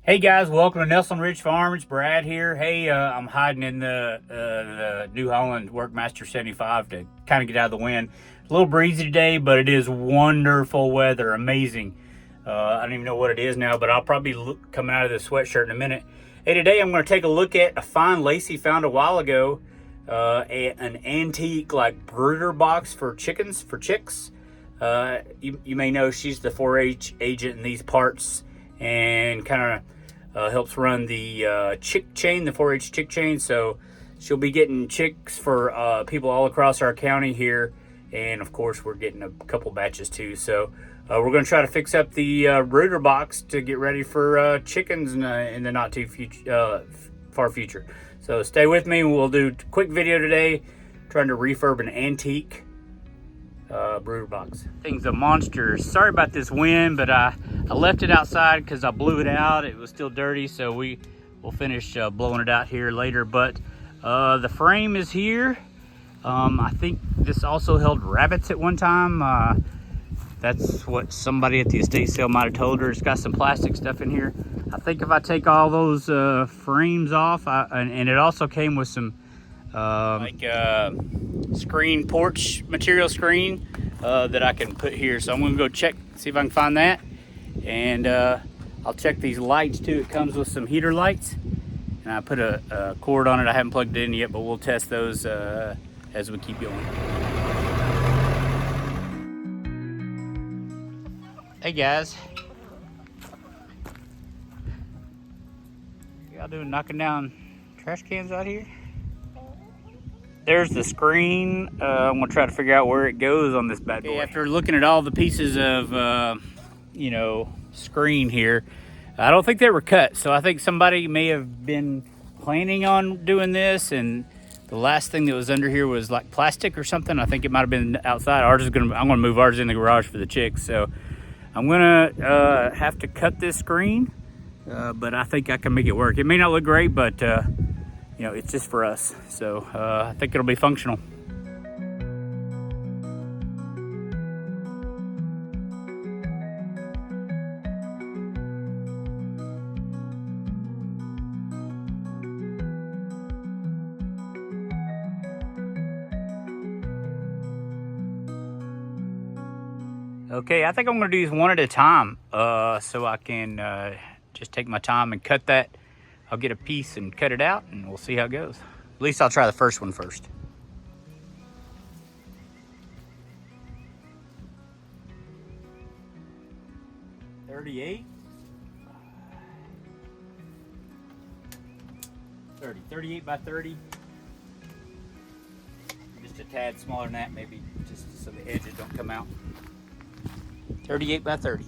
Hey guys, welcome to Nelson Ridge Farm. It's Brad here. Hey, I'm hiding in the New Holland Workmaster 75 to kind of get out of the wind. A little breezy today, but it is wonderful weather, amazing. I don't even know what it is now, but I'll probably look coming out of this sweatshirt in a minute. Hey, today I'm going to take a look at a fine Lacey found a while ago, an antique like brooder box for chickens, for chicks. You may know she's the 4-H agent in these parts and kind of helps run the chick chain, the 4-H chick chain. So she'll be getting chicks for people all across our county here. And of course, we're getting a couple batches too. So we're going to try to fix up the brooder box to get ready for chickens in the not too far future. So stay with me. We'll do a quick video today trying to refurb an antique brooder box. Thing's a monster. Sorry about this wind, but I left it outside because I blew it out. It was still dirty, so we'll finish blowing it out here later. But the frame is here. I think this also held rabbits at one time. That's what somebody at the estate sale might have told her. It's got some plastic stuff in here. I think if I take all those frames off, and it also came with some screen, porch material screen that I can put here. So I'm gonna go check, see if I can find that. And I'll check these lights too. It comes with some heater lights. And I put a cord on it. I haven't plugged it in yet, but we'll test those as we keep going. Hey guys. Y'all doing knocking down trash cans out here? There's the screen. I'm gonna try to figure out where it goes on this bad boy. Okay, after looking at all the pieces of, screen here, I don't think they were cut. So I think somebody may have been planning on doing this, and the last thing that was under here was like plastic or something. I think it might have been outside. I'm gonna move ours in the garage for the chicks. So I'm gonna have to cut this screen, but I think I can make it work. It may not look great, but it's just for us. So I think it'll be functional. Okay, I think I'm gonna do these one at a time, so I can just take my time and cut that. I'll get a piece and cut it out, and we'll see how it goes. At least I'll try the first one first. $38, 30, 38 by 30. Just a tad smaller than that, maybe just so the edges don't come out. 38 by 30.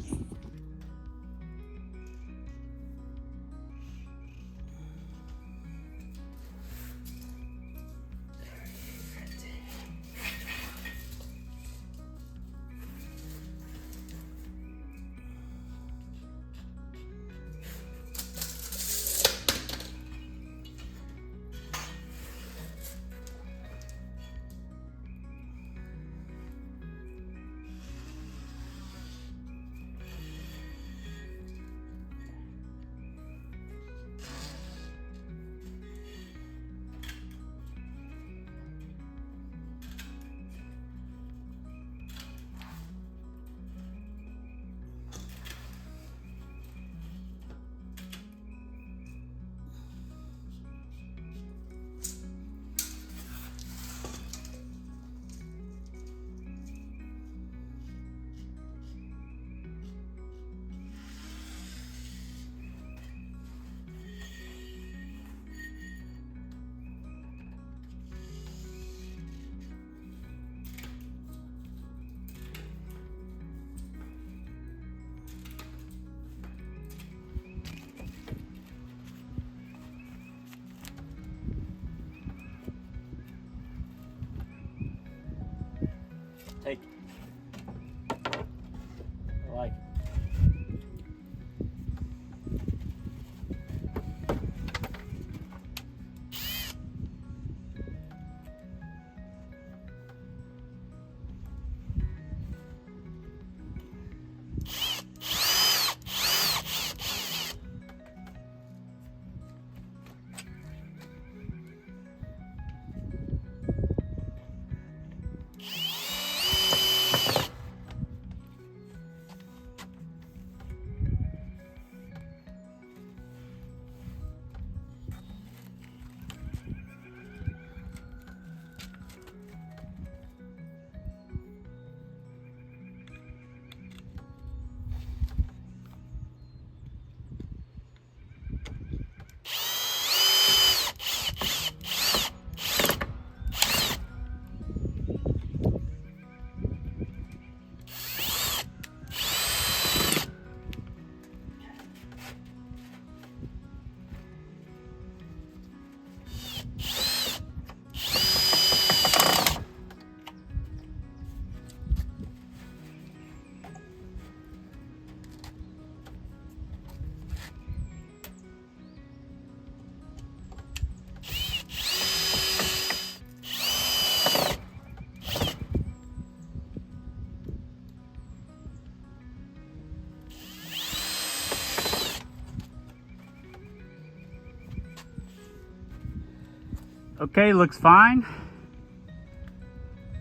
Okay, looks fine.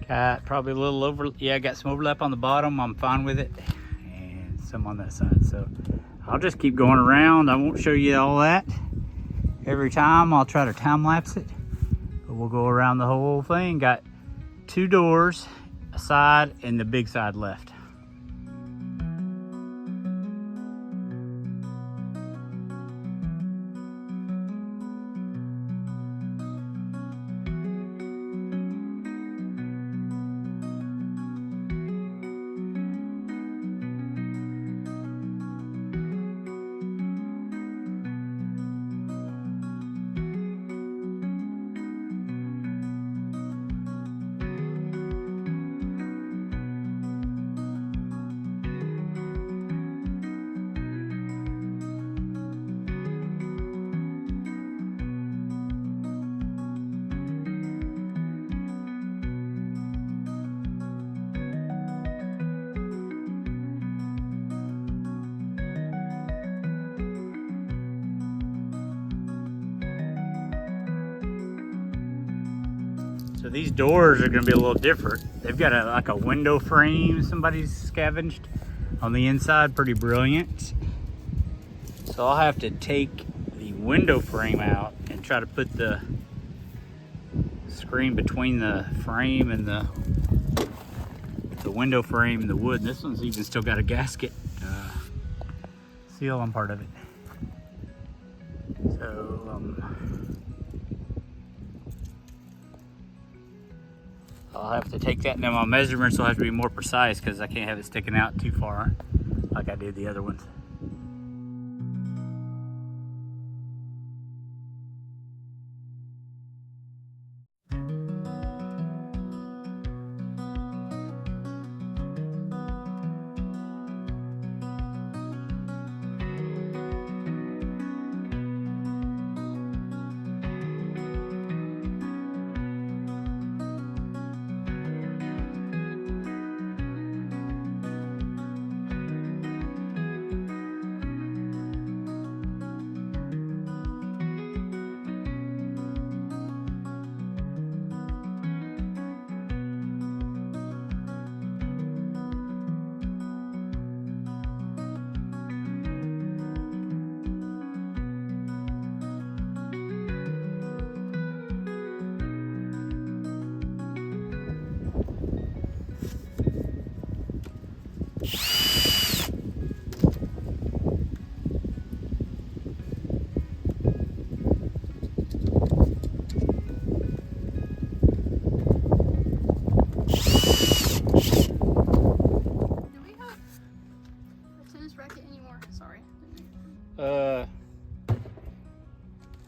Got probably a little got some overlap on the bottom. I'm fine with it. And some on that side. So I'll just keep going around. I won't show you all that every time. I'll try to time lapse it. But we'll go around the whole thing. Got 2 doors, a side and the big side left. So these doors are going to be a little different. They've got like a window frame somebody's scavenged on the inside. Pretty brilliant. So I'll have to take the window frame out and try to put the screen between the frame and the window frame and the wood. And this one's even still got a gasket seal on part of it. So I'll have to take that, and then my measurements will have to be more precise because I can't have it sticking out too far like I did the other ones.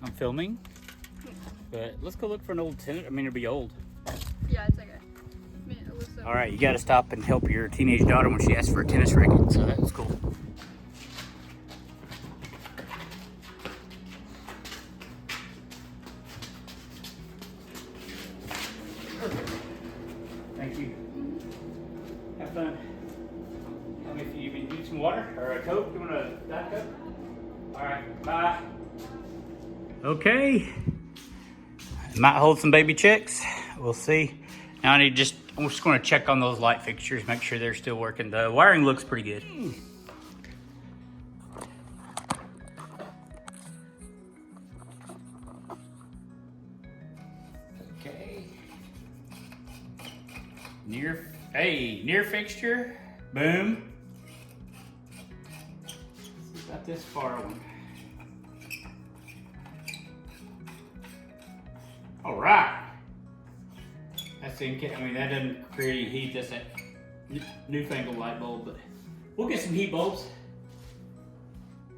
I'm filming, but let's go look for an old tennis. I mean, it'll be old. Yeah, it's okay. I mean, it was so All right, you got to stop and help your teenage daughter when she asks for a tennis racket, so that's cool. Thank you. Have fun. Tell me if you need some water or a Coke. You want a Diet Coke? All right, bye. Okay. Might hold some baby chicks. We'll see. Now I'm just going to check on those light fixtures, make sure they're still working. The wiring looks pretty good. Okay. Near fixture. Boom. Got this far one. All right. That's I mean, that doesn't create any heat. That's that newfangled light bulb, but we'll get some heat bulbs.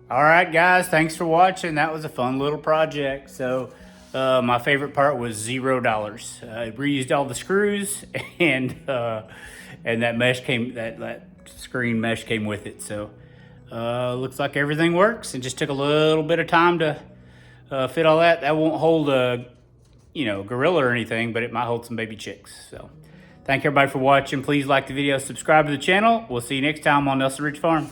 All right, guys, thanks for watching. That was a fun little project. So my favorite part was $0. I reused all the screws, and that mesh came, that screen mesh came with it. So looks like everything works, and just took a little bit of time to fit all that. That won't hold a gorilla or anything, but it might hold some baby chicks. So thank everybody for watching. Please like the video, subscribe to the channel. We'll see you next time on Nelson Ridge Farm.